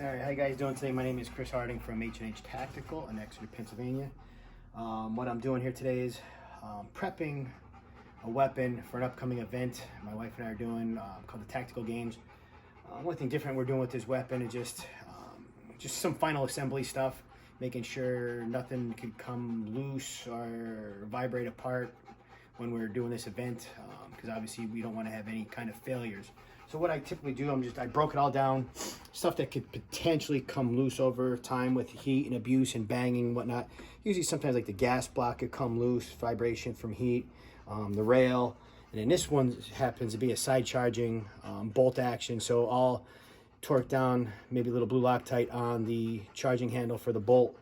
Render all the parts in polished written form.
All right, how you guys doing today? My name is Chris Harding from H&H Tactical in Exeter, Pennsylvania. What I'm doing here today is prepping a weapon for an upcoming event my wife and I are doing called the Tactical Games. One thing different we're doing with this weapon is just some final assembly stuff, making sure nothing could come loose or vibrate apart when we're doing this event, because obviously we don't want to have any kind of failures. So what I typically do, I broke it all down, stuff that could potentially come loose over time with heat and abuse and banging and whatnot. Usually sometimes like the gas block could come loose, vibration from heat, the rail. And then this one happens to be a side charging bolt action. So I'll torque down maybe a little blue Loctite on the charging handle for the bolt.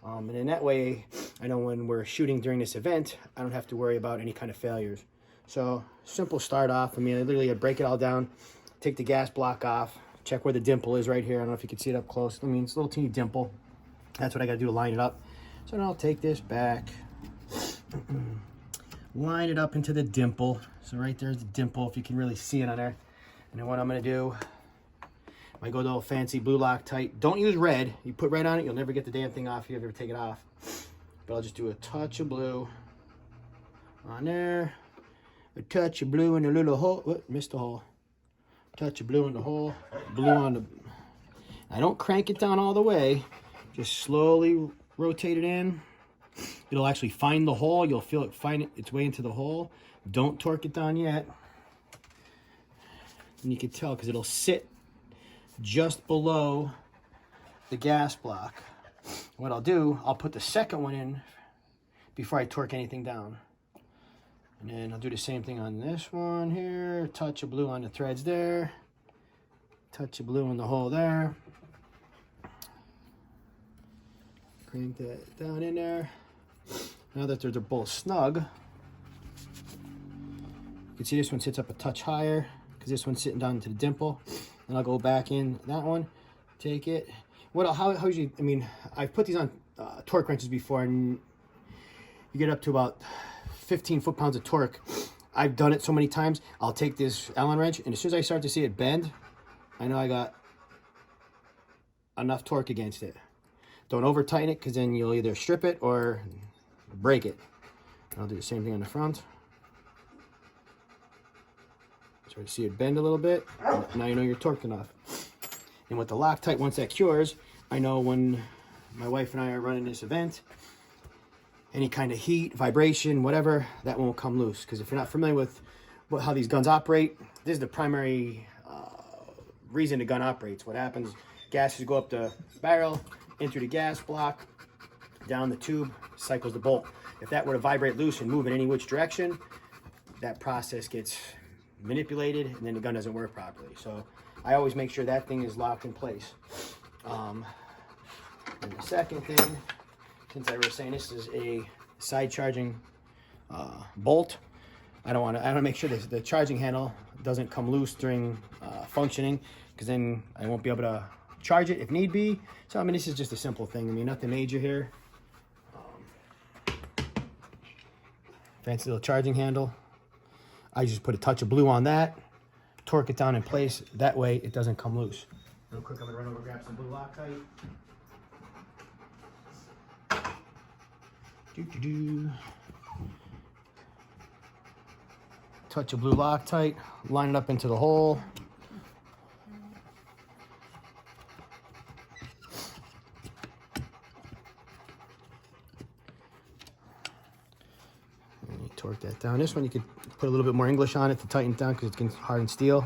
And in that way, I know when we're shooting during this event, I don't have to worry about any kind of failures. So simple start off. I literally break it all down, take the gas block off, check where the dimple is right here. I don't know if you can see it up close. It's a little teeny dimple. That's what I got to do to line it up. So now I'll take this back, line it up into the dimple. So right there's the dimple, if you can really see it on there. And then what I'm going to do, I go to old fancy blue Loctite. Don't use red. You put red on it, you'll never get the damn thing off if you ever take it off. But I'll just do a touch of blue on there. A touch of blue in the little hole. Whoop, missed the hole. Touch of blue in the hole. Blue on the... I don't crank it down all the way. Just slowly rotate it in. It'll actually find the hole. You'll feel it find its way into the hole. Don't torque it down yet. And you can tell because it'll sit just below the gas block. What I'll do, I'll put the second one in before I torque anything down. And then I'll do the same thing on this one here. Touch of blue on the threads there. Touch of blue on the hole there. Crank that down in there. Now that they're both snug, you can see this one sits up a touch higher because this one's sitting down into the dimple. And I'll go back in that one, take it. How usually, I've put these on torque wrenches before, and you get up to about 15 foot-pounds of torque. I've done it so many times. I'll take this Allen wrench, and as soon as I start to see it bend, I know I got enough torque against it. Don't over-tighten it, because then you'll either strip it or break it. I'll do the same thing on the front. Start to see it bend a little bit. Now you know you're torqued enough. And with the Loctite, once that cures, I know when my wife and I are running this event, any kind of heat, vibration, whatever, that won't come loose. Because if you're not familiar with how these guns operate, this is the primary reason the gun operates. What happens, gases go up the barrel, into the gas block, down the tube, cycles the bolt. If that were to vibrate loose and move in any which direction, that process gets manipulated and then the gun doesn't work properly. So I always make sure that thing is locked in place. And the second thing, since I was saying this is a side charging bolt, I want to make sure the charging handle doesn't come loose during functioning, because then I won't be able to charge it if need be. So this is just a simple thing. Nothing major here. Fancy little charging handle. I just put a touch of blue on that, torque it down in place. That way it doesn't come loose. Real quick, I'm gonna run over, grab some blue Loctite. Touch of blue Loctite, line it up into the hole. And you torque that down. This one you could put a little bit more English on it to tighten it down because it's hardened steel.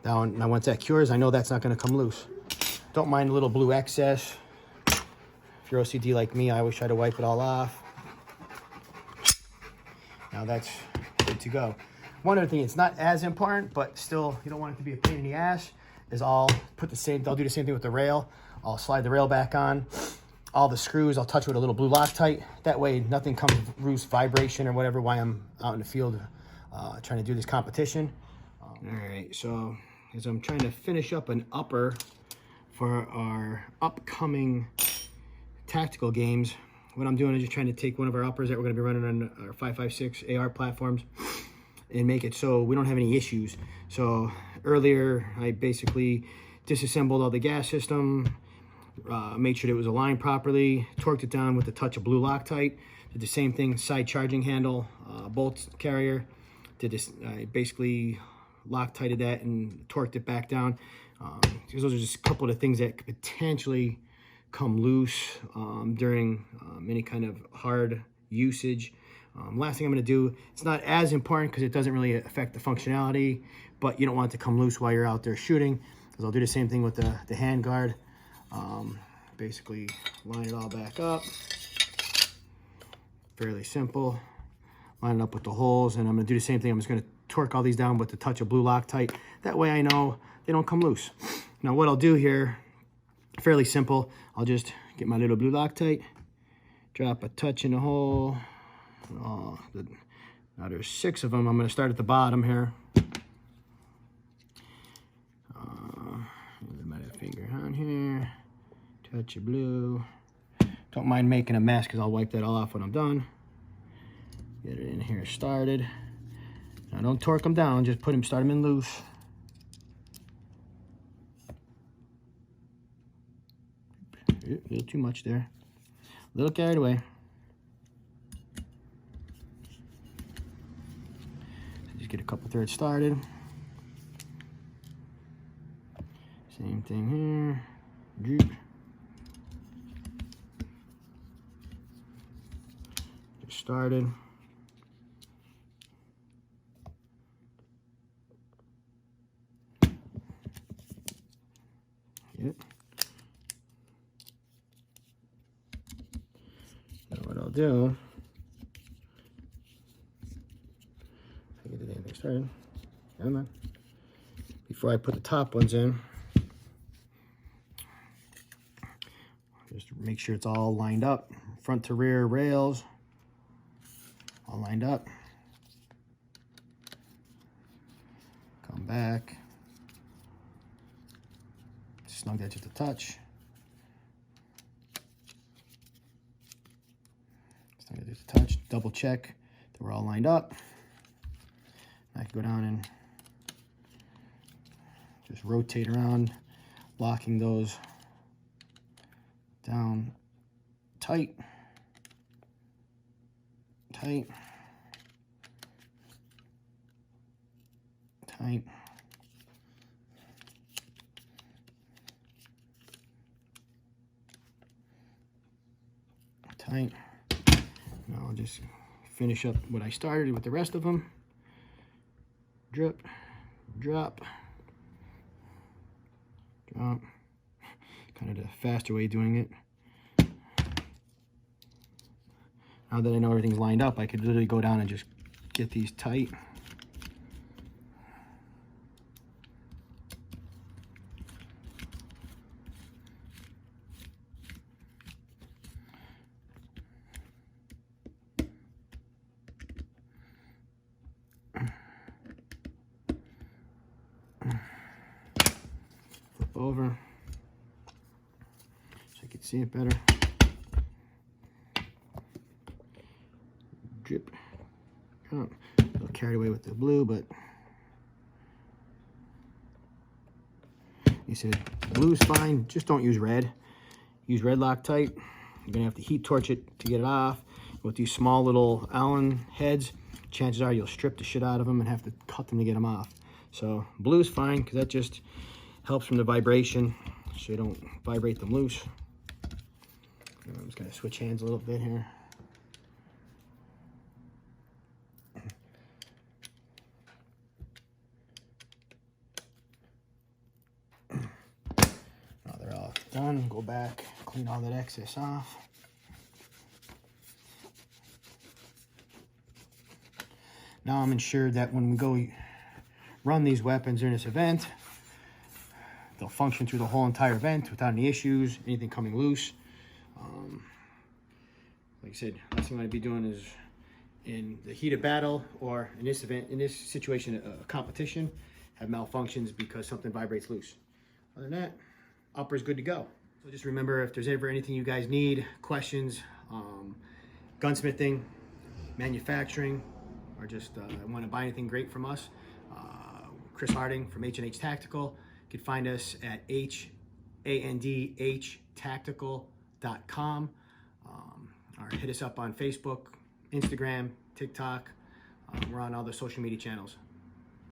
That one, now once that cures, I know that's not going to come loose. Don't mind a little blue excess. If you're OCD like me, I always try to wipe it all off. Now that's good to go. One other thing, it's not as important, but still, you don't want it to be a pain in the ass, is I'll do the same thing with the rail. I'll slide the rail back on. All the screws, I'll touch with a little blue Loctite. That way nothing comes loose, vibration or whatever, while I'm out in the field trying to do this competition. All right, so as I'm trying to finish up an upper for our upcoming tactical games, what I'm doing is just trying to take one of our uppers that we're going to be running on our 5.56 AR platforms and make it so we don't have any issues. So earlier I basically disassembled all the gas system, made sure it was aligned properly, torqued it down with a touch of blue Loctite. Did the same thing, side charging handle, bolt carrier. Did this, basically Loctited that and torqued it back down. Because those are just a couple of the things that could potentially come loose during any kind of hard usage. Last thing I'm going to do, it's not as important because it doesn't really affect the functionality, but you don't want it to come loose while you're out there shooting. Because I'll do the same thing with the hand guard. Basically line it all back up. Fairly simple. Line it up with the holes, and I'm going to do the same thing. I'm just going to torque all these down with a touch of blue Loctite. That way I know they don't come loose. Now what I'll do here, fairly simple. I'll just get my little blue Loctite, drop a touch in the hole. Now there's 6 of them. I'm going to start at the bottom here. My finger on here. Touch of blue. Don't mind making a mess because I'll wipe that all off when I'm done. Get it in here started. Now don't torque them down, just start them in loose. A little too much there. A little carried away. Just get a couple threads started. Same thing here. Droop. Just started. Yep. Now what I'll do, I get the damn thing started. Come on. Before I put the top ones in, just make sure it's all lined up. Front to rear rails, all lined up. Come back. Snug that just a touch. Snug that just a touch. Double check that we're all lined up. I can go down and just rotate around, locking those down tight, tight, tight. Tight. Now I'll just finish up what I started with the rest of them. Drip, drop, drop. Kind of the faster way of doing it. Now that I know everything's lined up, I could literally go down and just get these tight. Flip over so you can see it better. Drip. Oh, a little carried away with the blue, but he said blue's fine. Just don't use red. Use red Loctite. You're gonna have to heat torch it to get it off. With these small little Allen heads, chances are you'll strip the shit out of them and have to cut them to get them off. So blue's fine because that just helps from the vibration, so you don't vibrate them loose. I'm just gonna switch hands a little bit here. Now they're all done. Go back, clean all that excess off. Now I'm ensured that when we go run these weapons during this event, they'll function through the whole entire event without any issues, anything coming loose. Like I said, last thing I'm going to be doing is in the heat of battle, or in this event, in this situation, a competition, have malfunctions because something vibrates loose. Other than that, upper's good to go. So just remember, if there's ever anything you guys need, questions, gunsmithing, manufacturing, or just want to buy anything great from us, Chris Harding from H&H Tactical. You can find us at H&H or hit us up on Facebook, Instagram, TikTok. We're on all the social media channels.